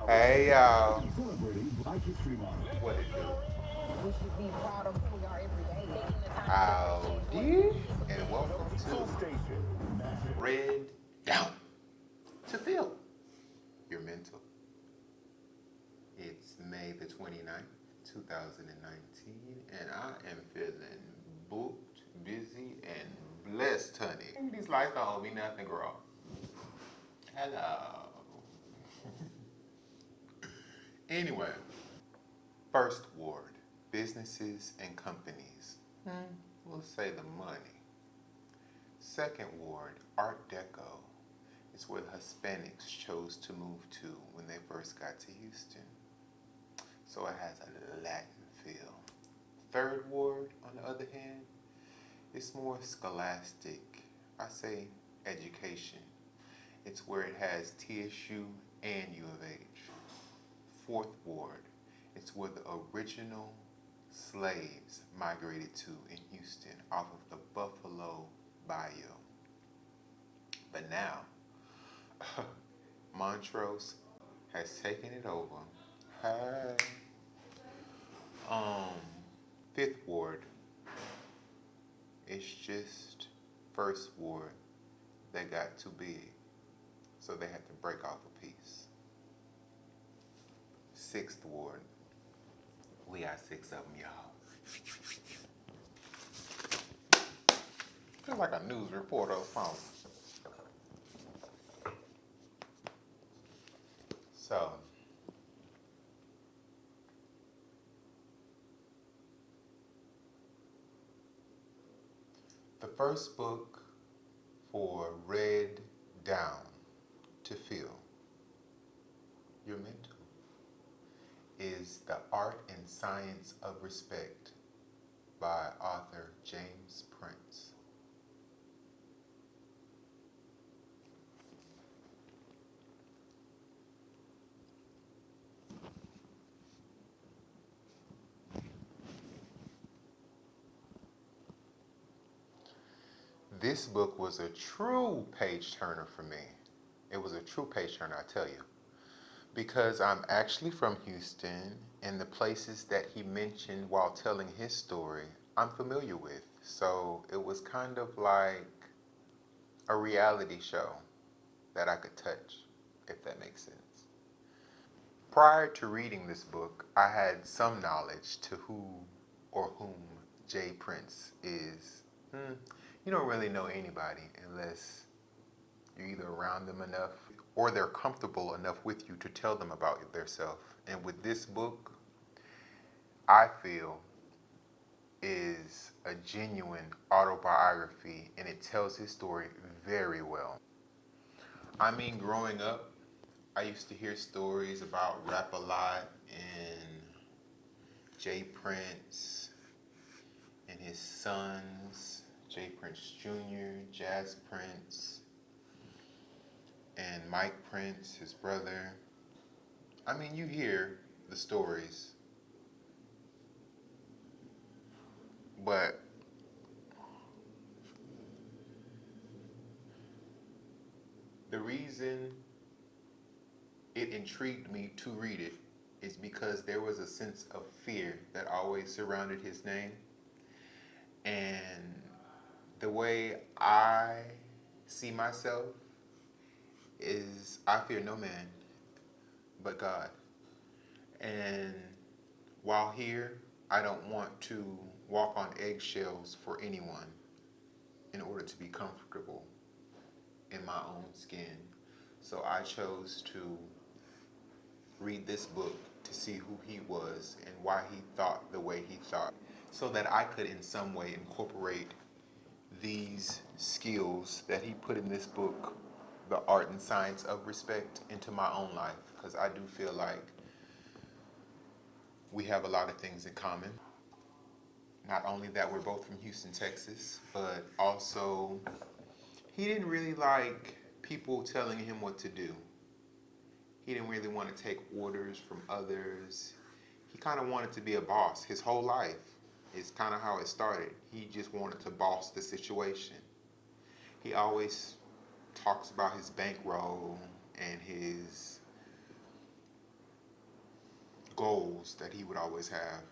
Hey y'all, what it do? We should be proud of who we are every day. Taking the time to appreciate what Howdy, and welcome to Red Down to Feel Your Mental. It's May the 29th, 2019, and I am feeling booked, busy, and blessed, honey. These lights don't owe me nothing, girl. Hello. Anyway, first ward, businesses and companies. We'll say the money. Second ward, Art Deco. It's where the Hispanics chose to move to when they first got to Houston. So it has a Latin feel. Third ward, on the other hand, it's more scholastic. I say education. It's where it has TSU and U of H. Fourth ward, it's where the original slaves migrated to in Houston off of the Buffalo Bayou. But now, Montrose has taken it over. Hey. Um, Fifth Ward, it's just First Ward that got too big, so they had to break off a piece. Sixth Ward, we got six of them, y'all. Feel like a news reporter or something. So, the first book for Red Down to Feel Your Mental is The Art and Science of Respect by author James Prince. This book was a true page turner for me. It was a true page turner, I tell you, because I'm actually from Houston, and the places that he mentioned while telling his story, I'm familiar with. So it was kind of like a reality show that I could touch, if that makes sense. Prior to reading this book, I had some knowledge to who or whom Jay Prince is. You don't really know anybody unless you're either around them enough or they're comfortable enough with you to tell them about themselves. And with this book, I feel is a genuine autobiography, and it tells his story very well. I mean, growing up, I used to hear stories about Rap a Lot and Jay Prince and his sons, Jay Prince Jr., Jazz Prince, and Mike Prince, his brother. I mean, you hear the stories, but the reason it intrigued me to read it is because there was a sense of fear that always surrounded his name. And the way I see myself is I fear no man but God. And while here, I don't want to walk on eggshells for anyone in order to be comfortable in my own skin. So I chose to read this book to see who he was and why he thought the way he thought, so that I could in some way incorporate these skills that he put in this book, The Art and Science of Respect, into my own life. Because I do feel like we have a lot of things in common. Not only that we're both from Houston, Texas, but also he didn't really like people telling him what to do. He didn't really want to take orders from others. He kind of wanted to be a boss his whole life. It's kind of how it started. He just wanted to boss the situation. He always talks about his bankroll and his goals that he would always have.